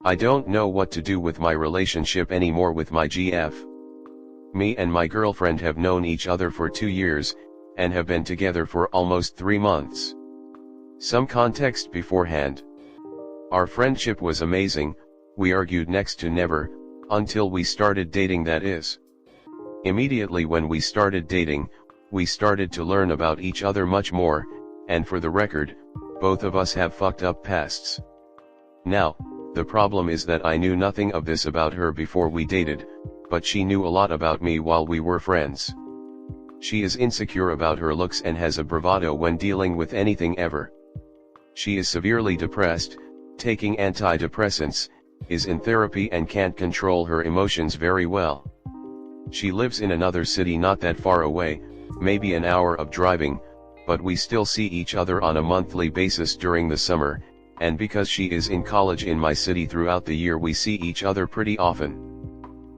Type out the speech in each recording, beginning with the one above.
I don't know what to do with my relationship anymore with my GF. Me and my girlfriend have known each other for 2 years, and have been together for almost 3 months. Some context beforehand. Our friendship was amazing, we argued next to never, until we started dating, that is. Immediately when we started dating, we started to learn about each other much more, and for the record, both of us have fucked up pasts. Now, the problem is that I knew nothing of this about her before we dated, but she knew a lot about me while we were friends. She is insecure about her looks and has a bravado when dealing with anything ever. She is severely depressed, taking antidepressants, is in therapy and can't control her emotions very well. She lives in another city not that far away, maybe an hour of driving, but we still see each other on a monthly basis during the summer, and because she is in college in my city throughout the year we see each other pretty often.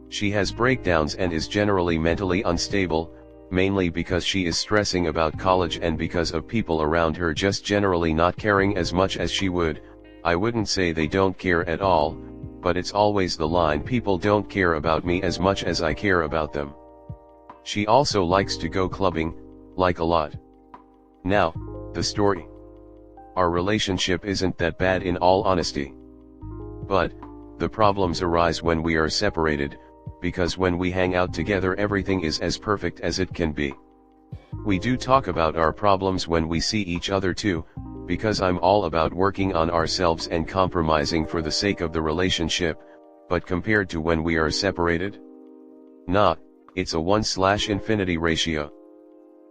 She has breakdowns and is generally mentally unstable, mainly because she is stressing about college and because of people around her just generally not caring as much as she would. I wouldn't say they don't care at all, but it's always the line, people don't care about me as much as I care about them. She also likes to go clubbing, like a lot. Now, the story. Our relationship isn't that bad in all honesty. But, the problems arise when we are separated, because when we hang out together everything is as perfect as it can be. We do talk about our problems when we see each other too, because I'm all about working on ourselves and compromising for the sake of the relationship, but compared to when we are separated? Nah, it's a 1/infinity ratio.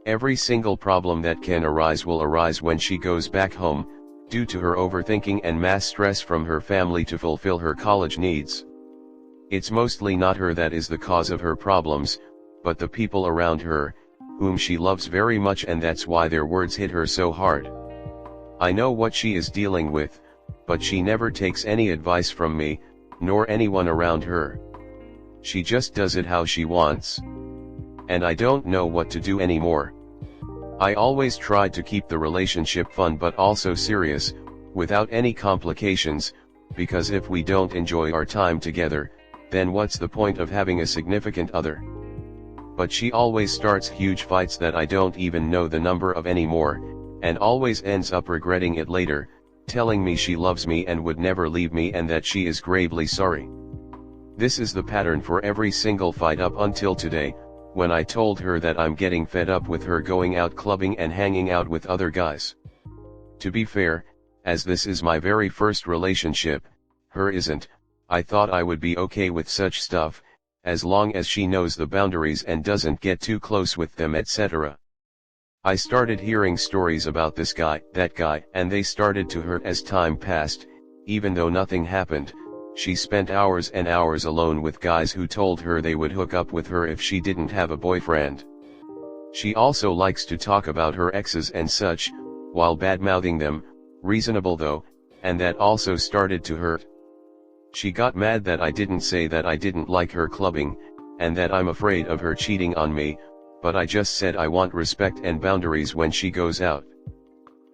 Every single problem that can arise will arise when she goes back home, due to her overthinking and mass stress from her family to fulfill her college needs. It's mostly not her that is the cause of her problems, but the people around her, whom she loves very much, and that's why their words hit her so hard. I know what she is dealing with, but she never takes any advice from me, nor anyone around her. She just does it how she wants. And I don't know what to do anymore. I always tried to keep the relationship fun but also serious, without any complications, because if we don't enjoy our time together, then what's the point of having a significant other? But she always starts huge fights that I don't even know the number of anymore, and always ends up regretting it later, telling me she loves me and would never leave me and that she is gravely sorry. This is the pattern for every single fight up until today, when I told her that I'm getting fed up with her going out clubbing and hanging out with other guys. To be fair, as this is my very first relationship, her isn't, I thought I would be okay with such stuff, as long as she knows the boundaries and doesn't get too close with them, etc. I started hearing stories about this guy, that guy, and they started to hurt as time passed. Even though nothing happened, she spent hours and hours alone with guys who told her they would hook up with her if she didn't have a boyfriend. She also likes to talk about her exes and such, while bad-mouthing them, reasonable though, and that also started to hurt. She got mad that I didn't say that I didn't like her clubbing, and that I'm afraid of her cheating on me, but I just said I want respect and boundaries when she goes out.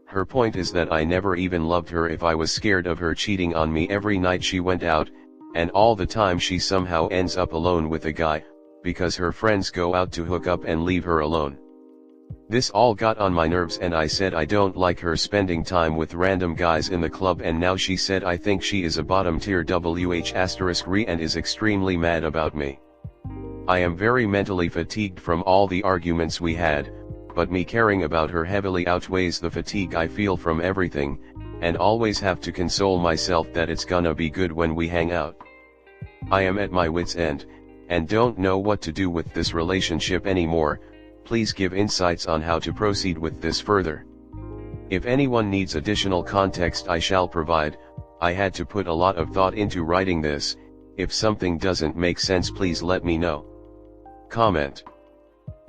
Her point is that I never even loved her if I was scared of her cheating on me every night she went out, and all the time she somehow ends up alone with a guy, because her friends go out to hook up and leave her alone. This all got on my nerves and I said I don't like her spending time with random guys in the club, and now she said I think she is a bottom tier WH*re and is extremely mad about me. I am very mentally fatigued from all the arguments we had, but me caring about her heavily outweighs the fatigue I feel from everything, and always have to console myself that it's gonna be good when we hang out. I am at my wit's end, and don't know what to do with this relationship anymore. Please give insights on how to proceed with this further. If anyone needs additional context I shall provide. I had to put a lot of thought into writing this. If something doesn't make sense please let me know. Comment.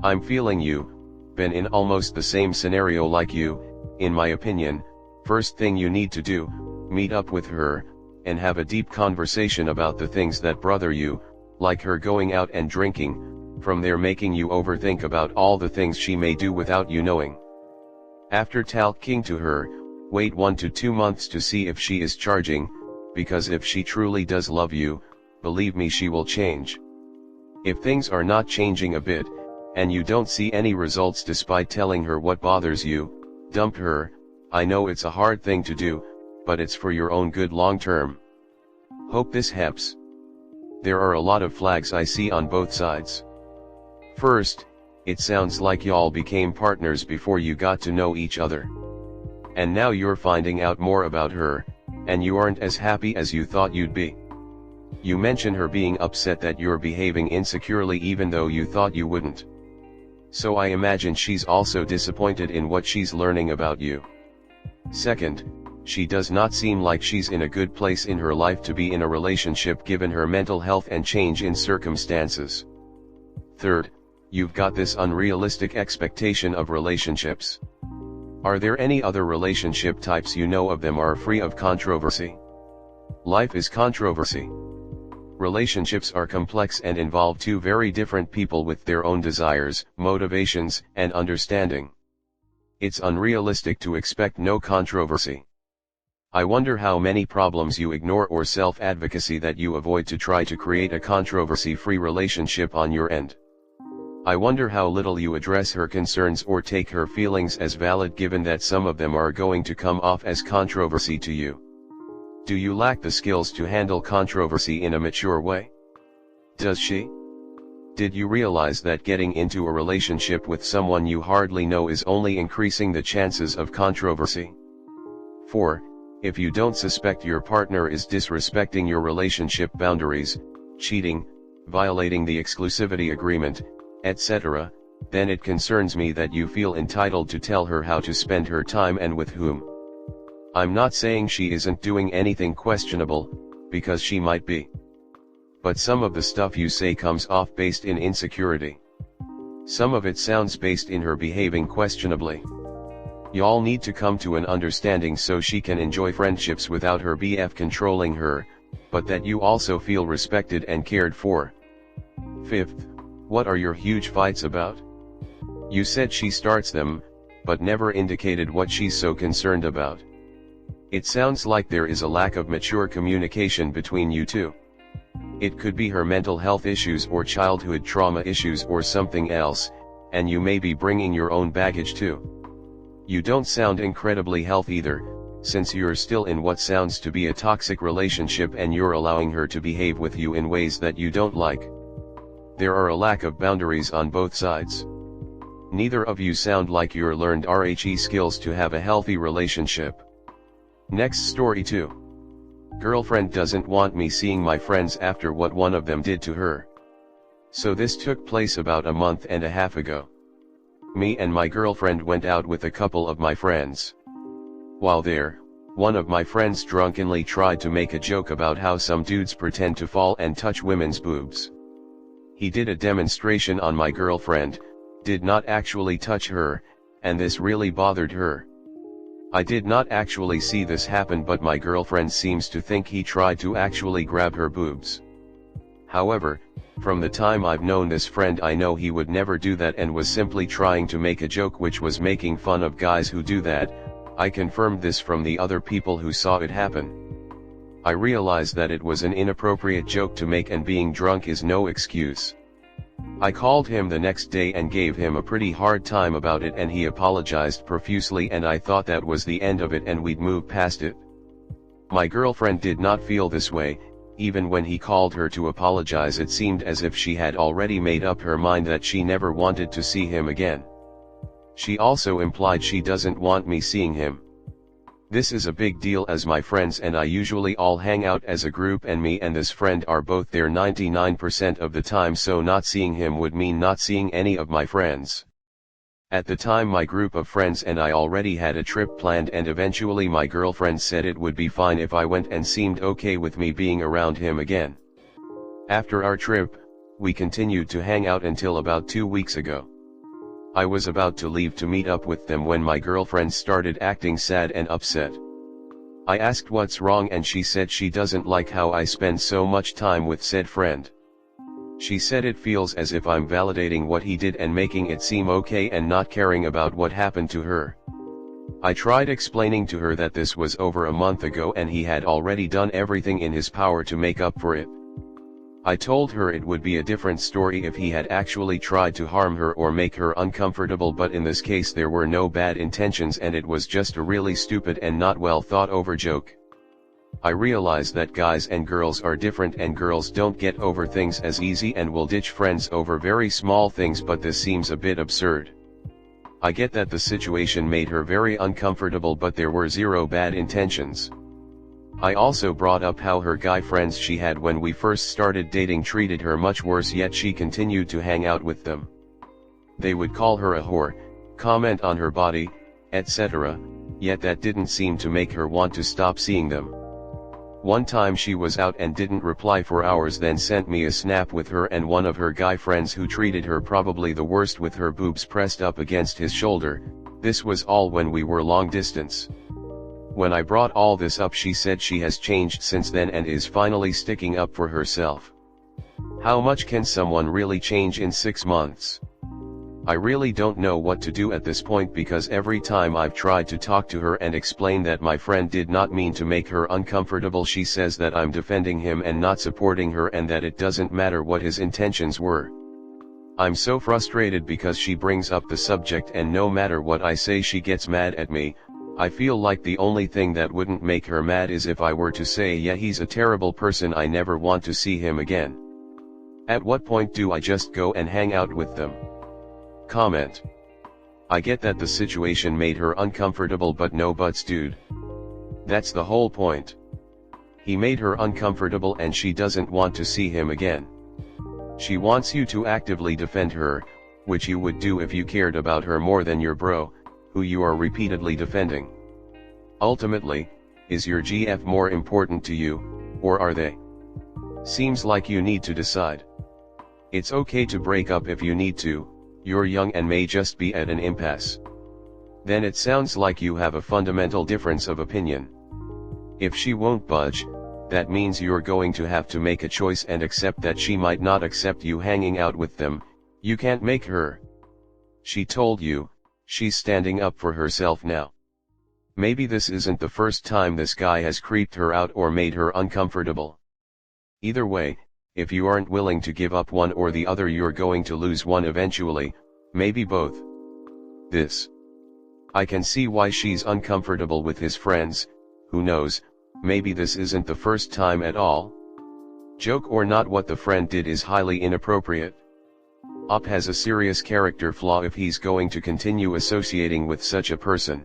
I'm feeling you. Been in almost the same scenario like you. In my opinion, first thing you need to do, meet up with her, and have a deep conversation about the things that bother you, like her going out and drinking, from there making you overthink about all the things she may do without you knowing. After talking to her, wait 1 to 2 months to see if she is charging, because if she truly does love you, believe me, she will change. If things are not changing a bit, and you don't see any results despite telling her what bothers you, dump her. I know it's a hard thing to do, but it's for your own good long term. Hope this helps. There are a lot of flags I see on both sides. First, it sounds like y'all became partners before you got to know each other. And now you're finding out more about her, and you aren't as happy as you thought you'd be. You mention her being upset that you're behaving insecurely even though you thought you wouldn't. So I imagine she's also disappointed in what she's learning about you. Second, she does not seem like she's in a good place in her life to be in a relationship given her mental health and change in circumstances. Third, you've got this unrealistic expectation of relationships. Are there any other relationship types you know of them are free of controversy? Life is controversy. Relationships are complex and involve two very different people with their own desires, motivations, and understanding. It's unrealistic to expect no controversy. I wonder how many problems you ignore or self-advocacy that you avoid to try to create a controversy-free relationship on your end. I wonder how little you address her concerns or take her feelings as valid given that some of them are going to come off as controversy to you. Do you lack the skills to handle controversy in a mature way? Does she? Did you realize that getting into a relationship with someone you hardly know is only increasing the chances of controversy? 4. If you don't suspect your partner is disrespecting your relationship boundaries, cheating, violating the exclusivity agreement, etc., then it concerns me that you feel entitled to tell her how to spend her time and with whom. I'm not saying she isn't doing anything questionable, because she might be. But some of the stuff you say comes off based in insecurity. Some of it sounds based in her behaving questionably. Y'all need to come to an understanding so she can enjoy friendships without her BF controlling her, but that you also feel respected and cared for. 5th, what are your huge fights about? You said she starts them, but never indicated what she's so concerned about. It sounds like there is a lack of mature communication between you two. It could be her mental health issues or childhood trauma issues or something else, and you may be bringing your own baggage too. You don't sound incredibly healthy either, since you're still in what sounds to be a toxic relationship and you're allowing her to behave with you in ways that you don't like. There are a lack of boundaries on both sides. Neither of you sound like you're learned RHE skills to have a healthy relationship. Next story 2. Girlfriend doesn't want me seeing my friends after what one of them did to her. So this took place about a month and a half ago. Me and my girlfriend went out with a couple of my friends. While there, one of my friends drunkenly tried to make a joke about how some dudes pretend to fall and touch women's boobs. He did a demonstration on my girlfriend, did not actually touch her, and this really bothered her. I did not actually see this happen, but my girlfriend seems to think he tried to actually grab her boobs. However, from the time I've known this friend, I know he would never do that and was simply trying to make a joke which was making fun of guys who do that. I confirmed this from the other people who saw it happen. I realized that it was an inappropriate joke to make and being drunk is no excuse. I called him the next day and gave him a pretty hard time about it, and he apologized profusely, and I thought that was the end of it and we'd move past it. My girlfriend did not feel this way. Even when he called her to apologize, it seemed as if she had already made up her mind that she never wanted to see him again. She also implied she doesn't want me seeing him. This is a big deal as my friends and I usually all hang out as a group, and me and this friend are both there 99% of the time, so not seeing him would mean not seeing any of my friends. At the time my group of friends and I already had a trip planned, and eventually my girlfriend said it would be fine if I went and seemed okay with me being around him again. After our trip, we continued to hang out until about 2 weeks ago. I was about to leave to meet up with them when my girlfriend started acting sad and upset. I asked what's wrong, and she said she doesn't like how I spend so much time with said friend. She said it feels as if I'm validating what he did and making it seem okay and not caring about what happened to her. I tried explaining to her that this was over a month ago and he had already done everything in his power to make up for it. I told her it would be a different story if he had actually tried to harm her or make her uncomfortable, but in this case there were no bad intentions and it was just a really stupid and not well thought over joke. I realize that guys and girls are different and girls don't get over things as easy and will ditch friends over very small things, but this seems a bit absurd. I get that the situation made her very uncomfortable, but there were zero bad intentions. I also brought up how her guy friends she had when we first started dating treated her much worse, yet she continued to hang out with them. They would call her a whore, comment on her body, etc., yet that didn't seem to make her want to stop seeing them. One time she was out and didn't reply for hours, then sent me a snap with her and one of her guy friends who treated her probably the worst, with her boobs pressed up against his shoulder. This was all when we were long distance. When I brought all this up, she said she has changed since then and is finally sticking up for herself. How much can someone really change in 6 months? I really don't know what to do at this point, because every time I've tried to talk to her and explain that my friend did not mean to make her uncomfortable, she says that I'm defending him and not supporting her and that it doesn't matter what his intentions were. I'm so frustrated because she brings up the subject and no matter what I say she gets mad at me. I feel like the only thing that wouldn't make her mad is if I were to say, yeah, he's a terrible person, I never want to see him again. At what point do I just go and hang out with them? Comment. I get that the situation made her uncomfortable, but no buts, dude. That's the whole point. He made her uncomfortable and she doesn't want to see him again. She wants you to actively defend her, which you would do if you cared about her more than your bro, who you are repeatedly defending. Ultimately, is your GF more important to you, or are they? Seems like you need to decide. It's okay to break up if you need to. You're young and may just be at an impasse. Then it sounds like you have a fundamental difference of opinion. If she won't budge, that means you're going to have to make a choice and accept that she might not accept you hanging out with them. You can't make her. She told you, she's standing up for herself now. Maybe this isn't the first time this guy has creeped her out or made her uncomfortable. Either way, if you aren't willing to give up one or the other, you're going to lose one eventually, maybe both. I can see why she's uncomfortable with his friends. Who knows, maybe this isn't the first time at all. Joke or not, what the friend did is highly inappropriate. Op has a serious character flaw if he's going to continue associating with such a person.